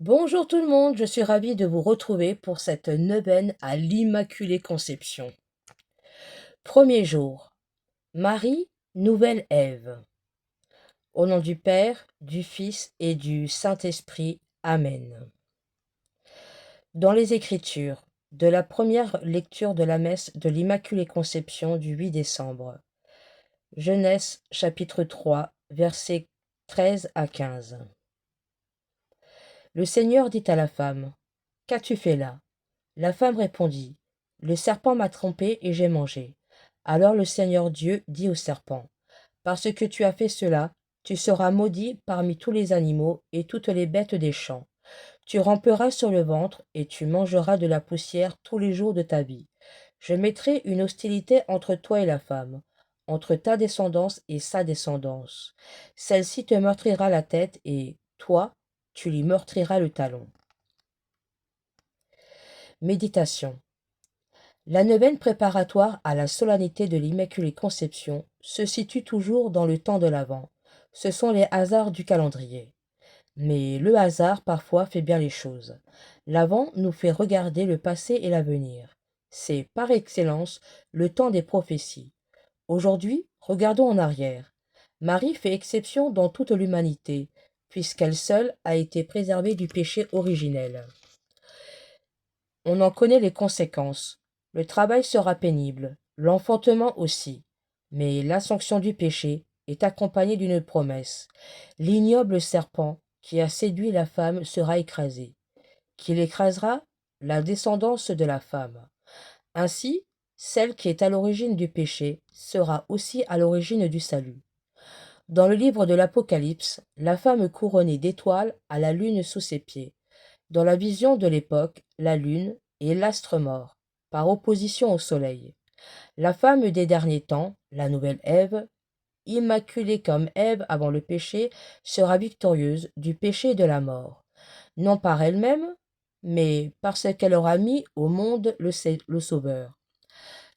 Bonjour tout le monde, je suis ravie de vous retrouver pour cette neuvaine à l'Immaculée Conception. Premier jour. Marie, nouvelle Ève. Au nom du Père, du Fils et du Saint-Esprit. Amen. Dans les Écritures, de la première lecture de la messe de l'Immaculée Conception du 8 décembre. Genèse chapitre 3, versets 13 à 15. Le Seigneur dit à la femme, « Qu'as-tu fait là ?» La femme répondit, « Le serpent m'a trompée et j'ai mangé. » Alors le Seigneur Dieu dit au serpent, « Parce que tu as fait cela, tu seras maudit parmi tous les animaux et toutes les bêtes des champs. Tu ramperas sur le ventre et tu mangeras de la poussière tous les jours de ta vie. Je mettrai une hostilité entre toi et la femme, entre ta descendance et sa descendance. Celle-ci te meurtrira la tête et toi, tu lui meurtriras le talon. » Méditation. La neuvaine préparatoire à la solennité de l'Immaculée Conception se situe toujours dans le temps de l'Avent. Ce sont les hasards du calendrier. Mais le hasard parfois fait bien les choses. L'Avent nous fait regarder le passé et l'avenir. C'est par excellence le temps des prophéties. Aujourd'hui, regardons en arrière. Marie fait exception dans toute l'humanité, puisqu'elle seule a été préservée du péché originel. On en connaît les conséquences. Le travail sera pénible, l'enfantement aussi. Mais la sanction du péché est accompagnée d'une promesse. L'ignoble serpent qui a séduit la femme sera écrasé. Qu'il écrasera la descendance de la femme. Ainsi, celle qui est à l'origine du péché sera aussi à l'origine du salut. Dans le livre de l'Apocalypse, la femme couronnée d'étoiles a la lune sous ses pieds. Dans la vision de l'époque, la lune est l'astre mort, par opposition au soleil. La femme des derniers temps, la nouvelle Ève, immaculée comme Ève avant le péché, sera victorieuse du péché et de la mort, non par elle-même, mais parce qu'elle aura mis au monde le Sauveur.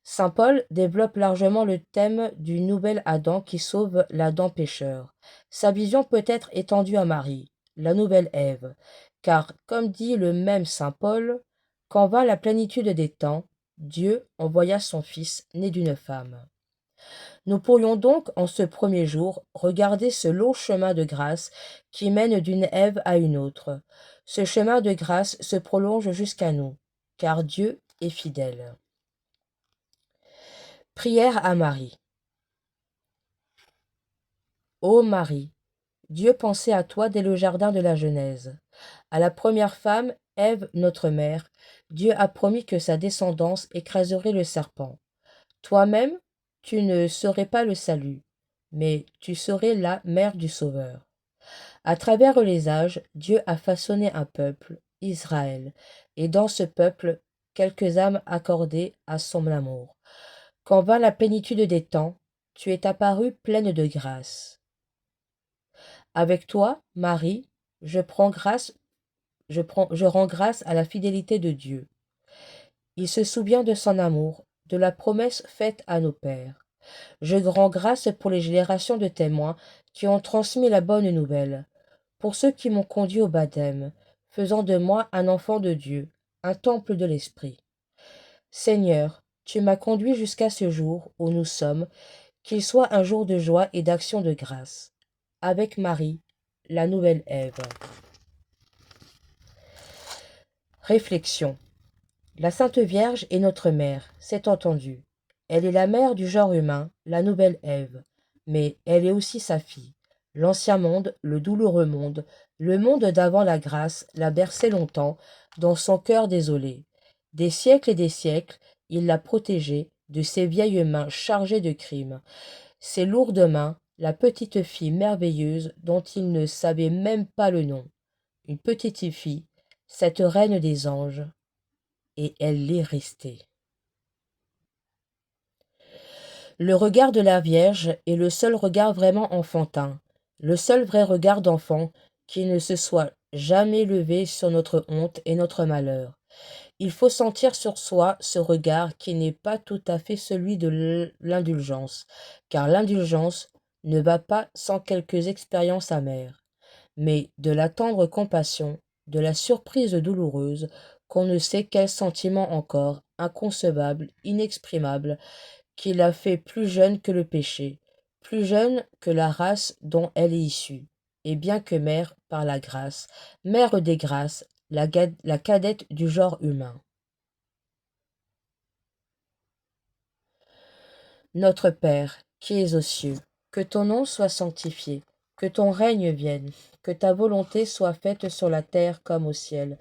Saint Paul développe largement le thème du nouvel Adam qui sauve l'Adam pécheur. Sa vision peut être étendue à Marie, la nouvelle Ève, car, comme dit le même Saint Paul, quand vint la plénitude des temps, Dieu envoya son Fils né d'une femme. Nous pourrions donc, en ce premier jour, regarder ce long chemin de grâce qui mène d'une Ève à une autre. Ce chemin de grâce se prolonge jusqu'à nous, car Dieu est fidèle. Prière à Marie. Ô Marie, Dieu pensait à toi dès le jardin de la Genèse. À la première femme, Ève, notre mère, Dieu a promis que sa descendance écraserait le serpent. Toi-même, tu ne serais pas le salut, mais tu serais la mère du Sauveur. À travers les âges, Dieu a façonné un peuple, Israël, et dans ce peuple, quelques âmes accordées à son amour. Quand vint la plénitude des temps, tu es apparue pleine de grâce. Avec toi, Marie, je rends grâce à la fidélité de Dieu. Il se souvient de son amour, de la promesse faite à nos pères. Je rends grâce pour les générations de témoins qui ont transmis la bonne nouvelle, pour ceux qui m'ont conduit au baptême, faisant de moi un enfant de Dieu, un temple de l'Esprit. Seigneur, tu m'as conduit jusqu'à ce jour où nous sommes, qu'il soit un jour de joie et d'action de grâce. Avec Marie, la nouvelle Ève. Réflexion. La Sainte Vierge est notre mère, c'est entendu. Elle est la mère du genre humain, la nouvelle Ève, mais elle est aussi sa fille. L'ancien monde, le douloureux monde, le monde d'avant la grâce, l'a bercée longtemps, dans son cœur désolé. Des siècles et des siècles, il l'a protégée de ses vieilles mains chargées de crimes. Ses lourdes mains, la petite fille merveilleuse dont il ne savait même pas le nom. Une petite fille, cette reine des anges, et elle l'est restée. Le regard de la Vierge est le seul regard vraiment enfantin, le seul vrai regard d'enfant qui ne se soit jamais levé sur notre honte et notre malheur. Il faut sentir sur soi ce regard qui n'est pas tout à fait celui de l'indulgence, car l'indulgence ne va pas sans quelques expériences amères, mais de la tendre compassion, de la surprise douloureuse, qu'on ne sait quel sentiment encore, inconcevable, inexprimable, qui l'a fait plus jeune que le péché, plus jeune que la race dont elle est issue, et bien que mère par la grâce, mère des grâces, la cadette du genre humain. Notre Père, qui es aux cieux, que ton nom soit sanctifié, que ton règne vienne, que ta volonté soit faite sur la terre comme au ciel.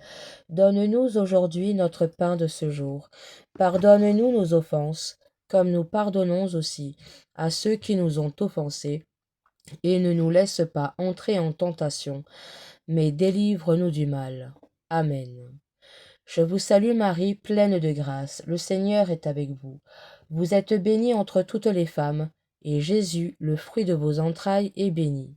Donne-nous aujourd'hui notre pain de ce jour. Pardonne-nous nos offenses, comme nous pardonnons aussi à ceux qui nous ont offensés. Et ne nous laisse pas entrer en tentation, mais délivre-nous du mal. Amen. Je vous salue Marie, pleine de grâce, le Seigneur est avec vous. Vous êtes bénie entre toutes les femmes, et Jésus, le fruit de vos entrailles, est béni.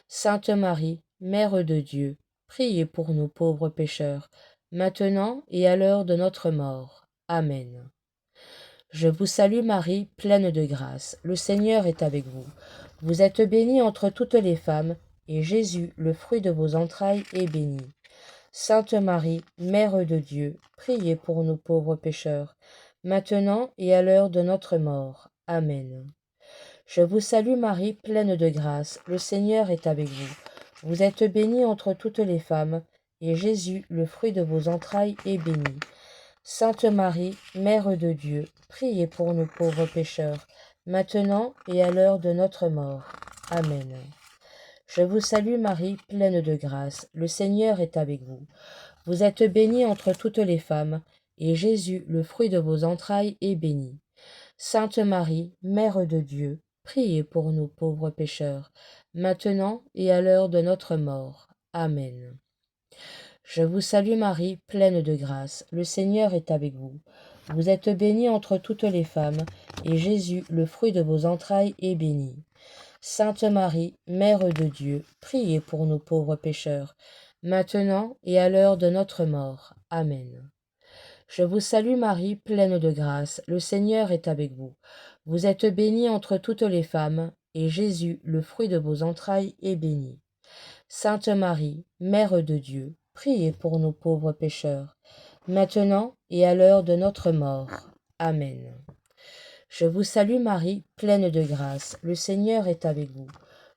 Sainte Marie, Mère de Dieu, priez pour nous pauvres pécheurs, maintenant et à l'heure de notre mort. Amen. Je vous salue Marie, pleine de grâce, le Seigneur est avec vous. Vous êtes bénie entre toutes les femmes, et Jésus, le fruit de vos entrailles, est béni. Sainte Marie, Mère de Dieu, priez pour nous pauvres pécheurs, maintenant et à l'heure de notre mort. Amen. Je vous salue Marie, pleine de grâce, le Seigneur est avec vous. Vous êtes bénie entre toutes les femmes, et Jésus, le fruit de vos entrailles, est béni. Sainte Marie, Mère de Dieu, priez pour nous pauvres pécheurs, maintenant et à l'heure de notre mort. Amen. Je vous salue Marie, pleine de grâce, le Seigneur est avec vous. Vous êtes bénie entre toutes les femmes, et Jésus, le fruit de vos entrailles, est béni. Sainte Marie, Mère de Dieu, priez pour nous pauvres pécheurs, maintenant et à l'heure de notre mort. Amen. Je vous salue Marie, pleine de grâce, le Seigneur est avec vous. Vous êtes bénie entre toutes les femmes, et Jésus, le fruit de vos entrailles, est béni. Sainte Marie, Mère de Dieu, priez pour nous pauvres pécheurs, maintenant et à l'heure de notre mort. Amen. Je vous salue Marie, pleine de grâce, le Seigneur est avec vous. Vous êtes bénie entre toutes les femmes, et Jésus, le fruit de vos entrailles, est béni. Sainte Marie, Mère de Dieu, priez pour nous pauvres pécheurs, maintenant et à l'heure de notre mort. Amen. Je vous salue Marie, pleine de grâce, le Seigneur est avec vous.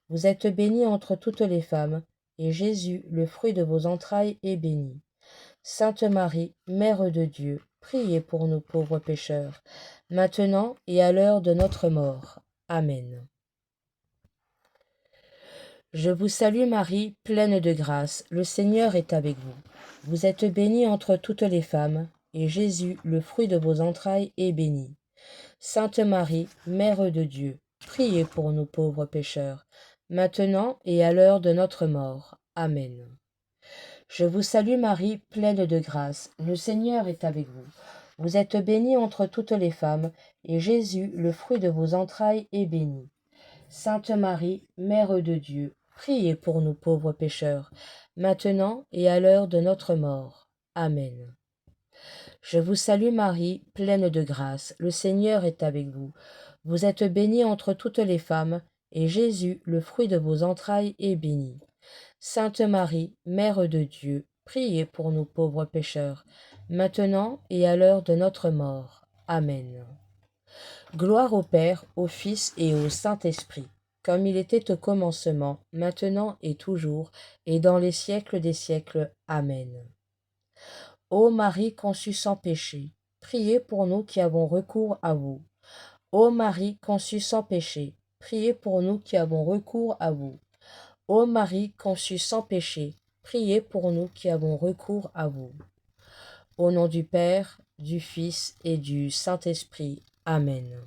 Vous êtes bénie entre toutes les femmes, et Jésus, le fruit de vos entrailles, est béni. Sainte Marie, Mère de Dieu, priez pour nous pauvres pécheurs, maintenant et à l'heure de notre mort. Amen. Je vous salue Marie, pleine de grâce, le Seigneur est avec vous. Vous êtes bénie entre toutes les femmes, et Jésus, le fruit de vos entrailles, est béni. Sainte Marie, Mère de Dieu, priez pour nous pauvres pécheurs, maintenant et à l'heure de notre mort. Amen. Je vous salue Marie, pleine de grâce, le Seigneur est avec vous. Vous êtes bénie entre toutes les femmes, et Jésus, le fruit de vos entrailles, est béni. Sainte Marie, Mère de Dieu, priez pour nous pauvres pécheurs, maintenant et à l'heure de notre mort. Amen. Je vous salue Marie, pleine de grâce, le Seigneur est avec vous. Vous êtes bénie entre toutes les femmes, et Jésus, le fruit de vos entrailles, est béni. Sainte Marie, Mère de Dieu, priez pour nous pauvres pécheurs, maintenant et à l'heure de notre mort. Amen. Gloire au Père, au Fils et au Saint-Esprit, comme il était au commencement, maintenant et toujours, et dans les siècles des siècles. Amen. Ô Marie conçue sans péché, priez pour nous qui avons recours à vous. Ô Marie conçue sans péché, priez pour nous qui avons recours à vous. Ô Marie conçue sans péché, priez pour nous qui avons recours à vous. Au nom du Père, du Fils et du Saint-Esprit. Amen.